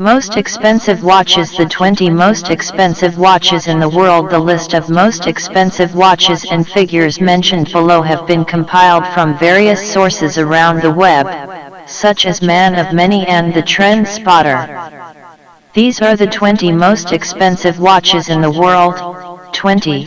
Most expensive watches. The 20 most expensive watches in the world. The list of most expensive watches and figures mentioned below have been compiled from various sources around the web, such as Man of Many and the Trend Spotter. These are the 20 most expensive watches in the world. 20.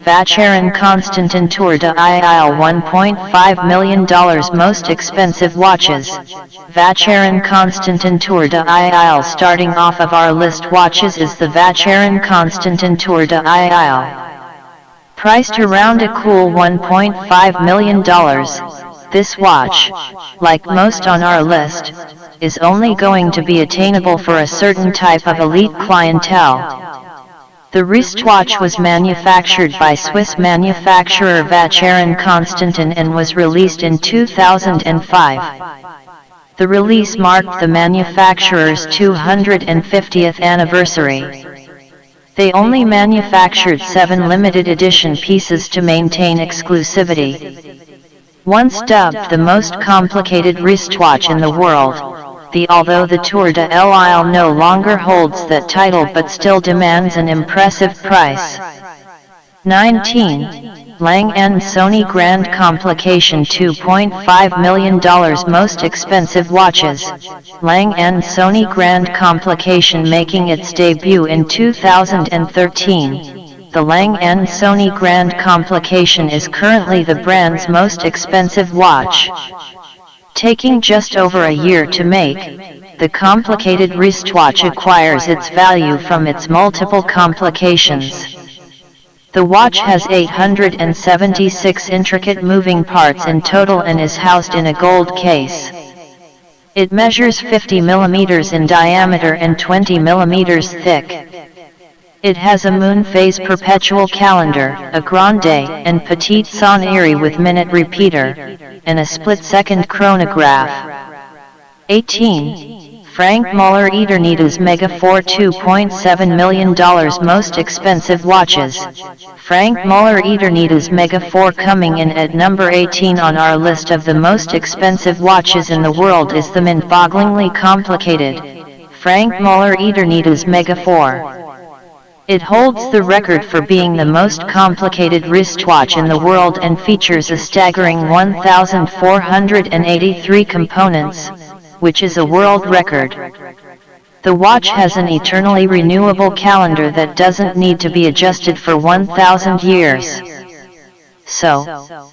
Vacheron Constantin Tour de Isle, $1.5 million. Most expensive watches. Vacheron Constantin Tour de Isle. Starting off of our list watches is the Vacheron Constantin Tour de Isle. Priced around a cool $1.5 million. This watch, like most on our list, is only going to be attainable for a certain type of elite clientele. The wristwatch was manufactured by Swiss manufacturer Vacheron Constantin and was released in 2005. The release marked the manufacturer's 250th anniversary. They only manufactured 7 limited edition pieces to maintain exclusivity. Once dubbed the most complicated wristwatch in the world, although the Tour de L'Isle no longer holds that title but still demands an impressive price. 19. Lange & Söhne Grande Complication, $2.5 million. Most expensive watches. Lange & Söhne Grande Complication, making its debut in 2013. The Lange & Söhne Grande Complication is currently the brand's most expensive watch. Taking just over a year to make, the complicated wristwatch acquires its value from its multiple complications. The watch has 876 intricate moving parts in total and is housed in a gold case. It measures 50 mm in diameter and 20 mm thick. It has a moon phase perpetual calendar, a Grande and Petite Sonnerie with minute repeater, and a split-second chronograph. 18. Franck Muller Aeternitas Mega 4, $2.7 million. Most expensive watches. Franck Muller Aeternitas Mega 4, coming in at number 18 on our list of the most expensive watches in the world, is the mind-bogglingly complicated Franck Muller Aeternitas Mega 4. It holds the record for being the most complicated wristwatch in the world and features a staggering 1,483 components, which is a world record. The watch has an eternally renewable calendar that doesn't need to be adjusted for 1,000 years. So,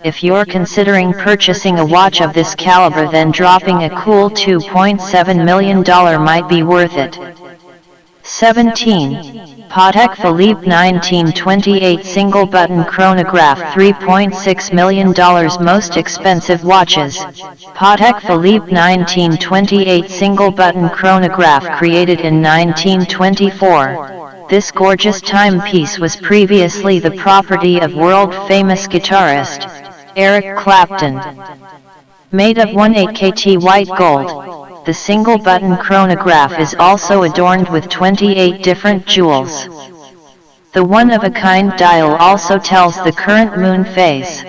if you're considering purchasing a watch of this caliber, then dropping a cool $2.7 million might be worth it. 17. Patek Philippe 1928 Single Button Chronograph, $3.6 million. Most expensive watches. Patek Philippe 1928 Single Button Chronograph, created in 1924. This gorgeous timepiece was previously the property of world-famous guitarist Eric Clapton. Made of 18K white gold, the single-button chronograph is also adorned with 28 different jewels. The one-of-a-kind dial also tells the current moon phase.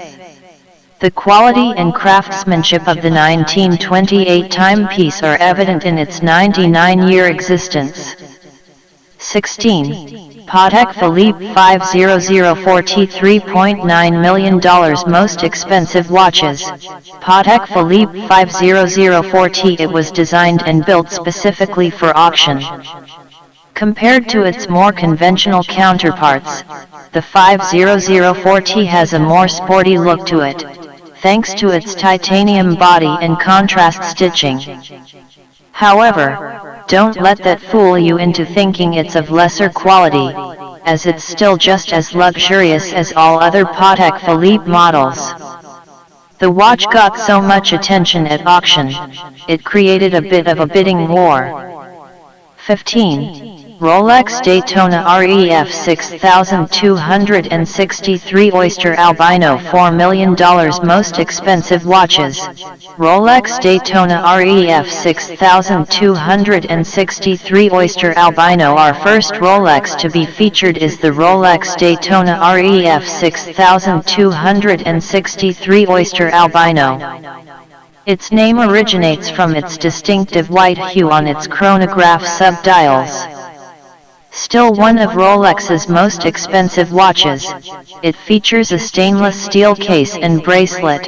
The quality and craftsmanship of the 1928 timepiece are evident in its 99-year existence. 16. Patek Philippe 5004T, $3.9 million. Most expensive watches. Patek Philippe 5004T. It was designed and built specifically for auction. Compared to its more conventional counterparts, the 5004T has a more sporty look to it, thanks to its titanium body and contrast stitching. However, don't let that fool you into thinking it's of lesser quality, as it's still just as luxurious as all other Patek Philippe models. The watch got so much attention at auction, it created a bit of a bidding war. 15. Rolex Daytona Ref 6263 Oyster Albino, $4 million. Most expensive watches. Rolex Daytona Ref 6263 Oyster Albino. Our first Rolex to be featured is the Rolex Daytona Ref 6263 Oyster Albino. Its name originates from its distinctive white hue on its chronograph sub-dials. Still one of Rolex's most expensive watches, it features a stainless steel case and bracelet,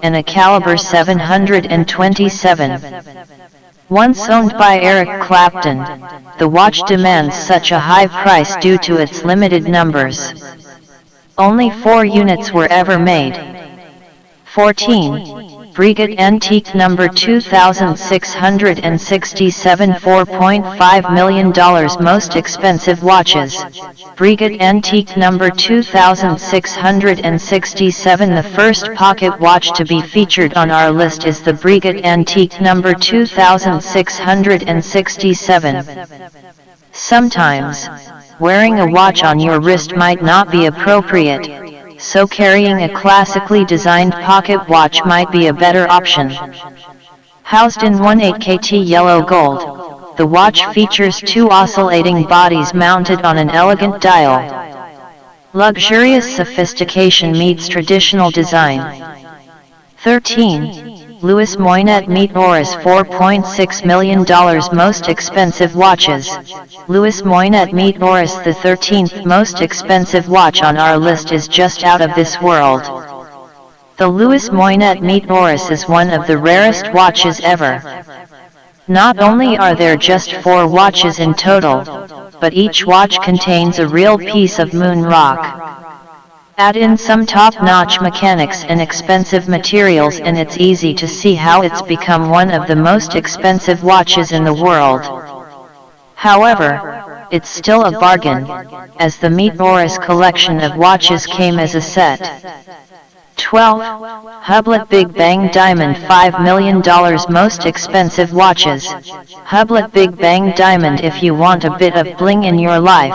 and a caliber 727. Once owned by Eric Clapton, the watch demands such a high price due to its limited numbers. Only 4 units were ever made. 14. Breguet Antique number 2667 $4.5 million most expensive watches. Breguet Antique number 2667. The first pocket watch to be featured on our list is the Breguet Antique number 2667. Sometimes, wearing a watch on your wrist might not be appropriate, so carrying a classically designed pocket watch might be a better option. Housed in 18KT yellow gold, the watch features 2 oscillating bodies mounted on an elegant dial. Luxurious sophistication meets traditional design. 13. Louis Moinet Meteoris $4.6 million most expensive watches. Louis Moinet Meteoris, the 13th most expensive watch on our list, is just out of this world. The Louis Moinet Meteoris is one of the rarest watches ever. Not only are there just 4 watches in total, but each watch contains a real piece of moon rock. Add in some top-notch mechanics and expensive materials and it's easy to see how it's become one of the most expensive watches in the world. However, it's still a bargain, as the Meteoris collection of watches came as a set. 12. Hublot Big Bang Diamond $5 million most expensive watches. Hublot Big Bang Diamond. If you want a bit of bling in your life,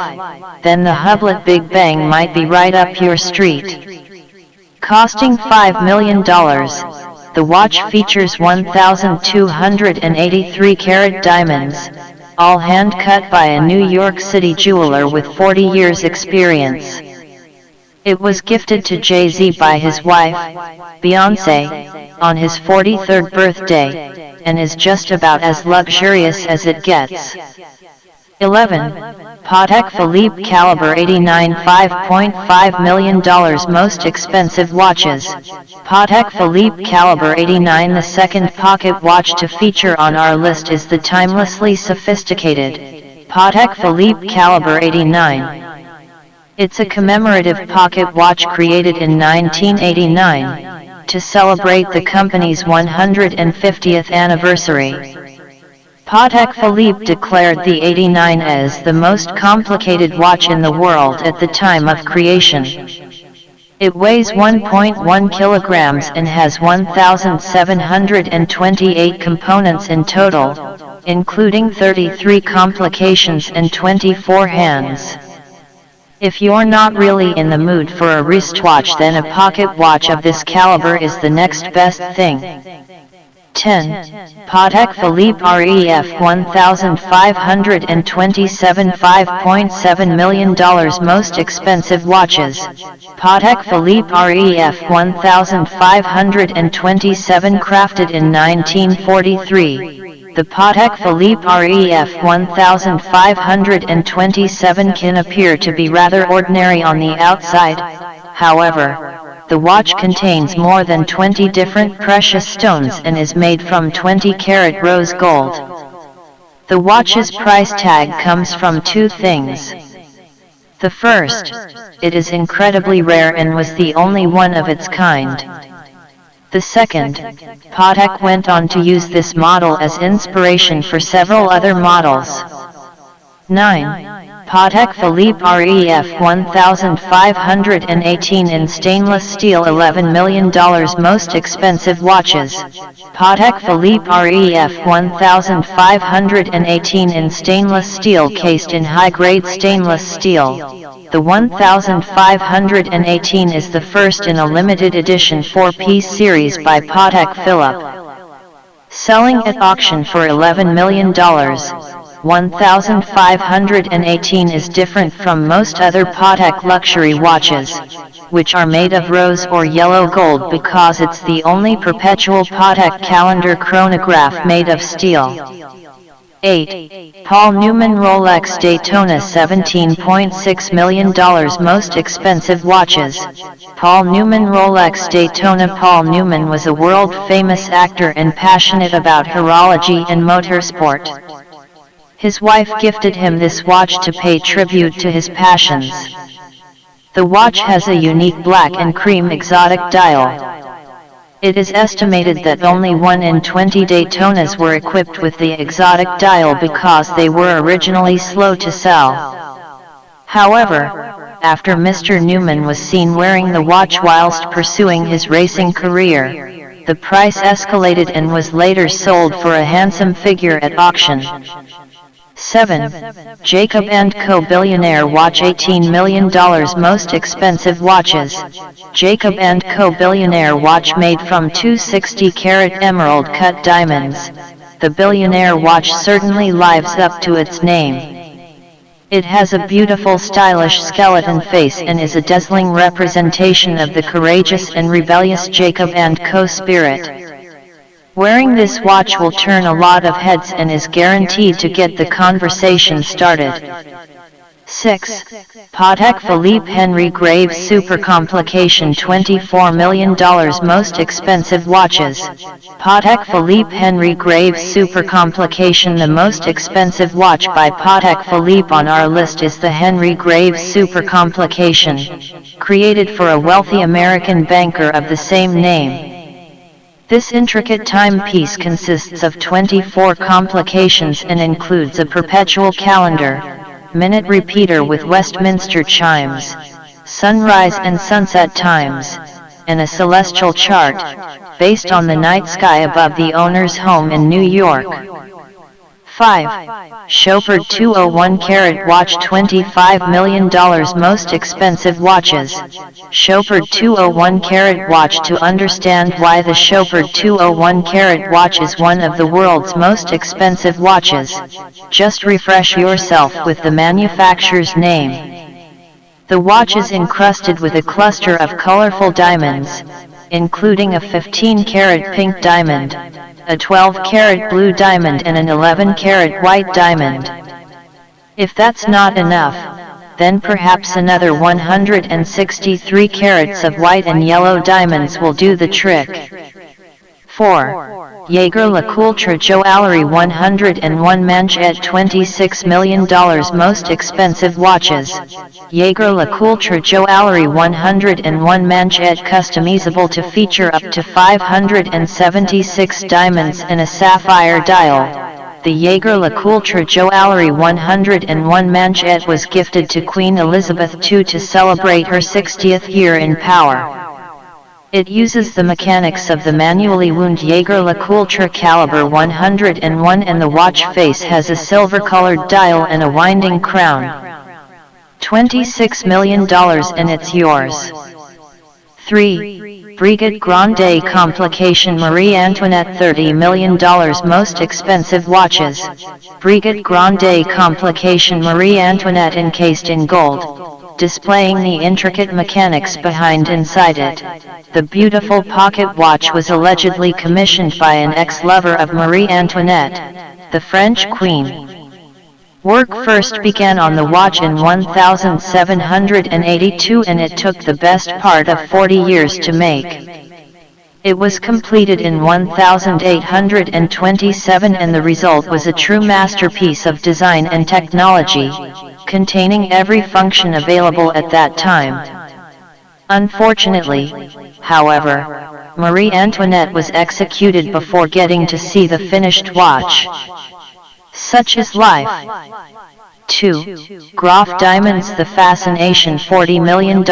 then the Hublot Big Bang might be right up your street. Costing $5 million, the watch features 1,283 carat diamonds, all hand-cut by a New York City jeweler with 40 years experience. It was gifted to Jay-Z by his wife, Beyoncé, on his 43rd birthday, and is just about as luxurious as it gets. 11. Patek Philippe Calibre 89 $5.5 million most expensive watches. Patek Philippe Calibre 89. The second pocket watch to feature on our list is the timelessly sophisticated Patek Philippe Calibre 89. It's a commemorative pocket watch created in 1989, to celebrate the company's 150th anniversary. Patek Philippe declared the 89 as the most complicated watch in the world at the time of creation. It weighs 1.1 kilograms and has 1,728 components in total, including 33 complications and 24 hands. If you're not really in the mood for a wristwatch, then a pocket watch of this caliber is the next best thing. 10. Patek Philippe Ref 1527 $5.7 million most expensive watches. Patek Philippe Ref 1527, crafted in 1943. The Patek Philippe Ref 1527 can appear to be rather ordinary on the outside. However, the watch contains more than 20 different precious stones and is made from 20-karat rose gold. The watch's price tag comes from 2 things. The first, it is incredibly rare and was the only one of its kind. The second, Patek went on to use this model as inspiration for several other models. 9. Patek Philippe Ref 1518 in stainless steel $11 million most expensive watches. Patek Philippe Ref 1518 in stainless steel cased in high-grade stainless steel. The 1518 is the first in a limited edition 4-piece series by Patek Philippe. Selling at auction for $11 million. 1518 is different from most other Patek luxury watches. which are made of rose or yellow gold because it's the only perpetual Patek calendar chronograph made of steel. 8. Paul Newman Rolex Daytona $17.6 million most expensive watches. Paul Newman Rolex Daytona. Paul Newman was a world-famous actor and passionate about horology and motorsport. His wife gifted him this watch to pay tribute to his passions. The watch has a unique black and cream exotic dial. It is estimated that only 1 in 20 Daytonas were equipped with the exotic dial because they were originally slow to sell. However, after Mr. Newman was seen wearing the watch whilst pursuing his racing career, the price escalated and was later sold for a handsome figure at auction. 7. Jacob & Co. Billionaire watch $18 million most expensive watches. Jacob & Co. Billionaire watch made from 260-carat emerald cut diamonds. The Billionaire watch certainly lives up to its name. It has a beautiful stylish skeleton face and is a dazzling representation of the courageous and rebellious Jacob & Co. spirit. Wearing this watch will turn a lot of heads and is guaranteed to get the conversation started. 6. Patek Philippe Henry Graves Supercomplication $24 million most expensive watches. Patek Philippe Henry Graves Supercomplication. The most expensive watch by Patek Philippe on our list is the Henry Graves Supercomplication, created for a wealthy American banker of the same name. This intricate timepiece consists of 24 complications and includes a perpetual calendar, minute repeater with Westminster chimes, sunrise and sunset times, and a celestial chart, based on the night sky above the owner's home in New York. 5. Chopard 201-carat watch $25 million most expensive watches. Chopard 201-carat watch. To understand why the Chopard 201-carat watch is one of the world's most expensive watches, just refresh yourself with the manufacturer's name. The watch is encrusted with a cluster of colorful diamonds, including a 15-carat pink diamond, a 12-carat blue diamond and an 11-carat white diamond. If that's not enough, then perhaps another 163 carats of white and yellow diamonds will do the trick. 4. Jaeger-LeCoultre Joaillerie 101 Manchette $26 million most expensive watches. Jaeger-LeCoultre Joaillerie 101 Manchette customizable to feature up to 576 diamonds and a sapphire dial. The Jaeger-LeCoultre Joaillerie 101 Manchette was gifted to Queen Elizabeth II to celebrate her 60th year in power. It uses the mechanics of the manually wound Jaeger-LeCoultre Calibre 101 and the watch face has a silver-colored dial and a winding crown. $26 million and it's yours. 3. Breguet Grande Complication Marie-Antoinette $30 million most expensive watches. Breguet Grande Complication Marie-Antoinette encased in gold, displaying the intricate mechanics behind inside it. The beautiful pocket watch was allegedly commissioned by an ex-lover of Marie-Antoinette, the French queen. Work first began on the watch in 1782 and it took the best part of 40 years to make. It was completed in 1827 and the result was a true masterpiece of design and technology, containing every function available at that time. Unfortunately, however, Marie-Antoinette was executed before getting to see the finished watch. Such is life. 2. Graff Diamonds The Fascination $40 million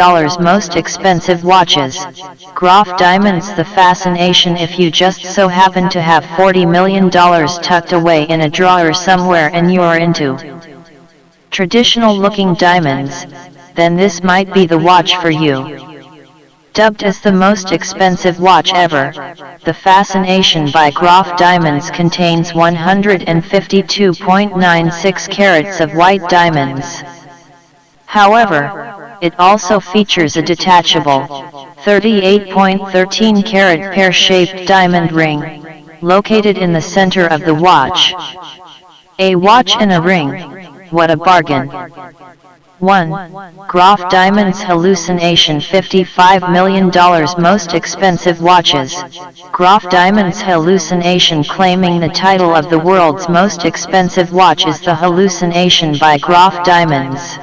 most expensive watches. Graff Diamonds The Fascination. If you just so happen to have $40 million tucked away in a drawer somewhere and you're into traditional looking diamonds, then this might be the watch for you. Dubbed as the most expensive watch ever, the Fascination by Graff Diamonds contains 152.96 carats of white diamonds. However, It also features a detachable 38.13 carat pear-shaped diamond ring, located in the center of the watch. A watch and a ring, what a bargain! 1. Graff Diamonds Hallucination $55 million most expensive watches. Graff Diamonds Hallucination, claiming the title of the world's most expensive watch, is the Hallucination by Graff Diamonds.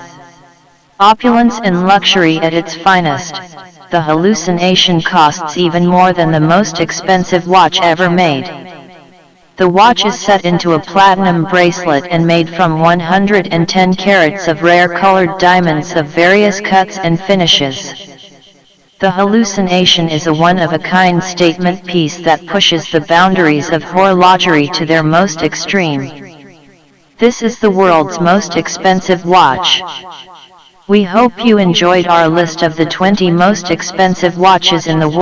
Opulence and luxury at its finest, the Hallucination costs even more than the most expensive watch ever made. The watch is set into a platinum bracelet and made from 110 carats of rare colored diamonds of various cuts and finishes. The Hallucination is a one-of-a-kind statement piece that pushes the boundaries of horlogerie to their most extreme. This is the world's most expensive watch. We hope you enjoyed our list of the 20 most expensive watches in the world.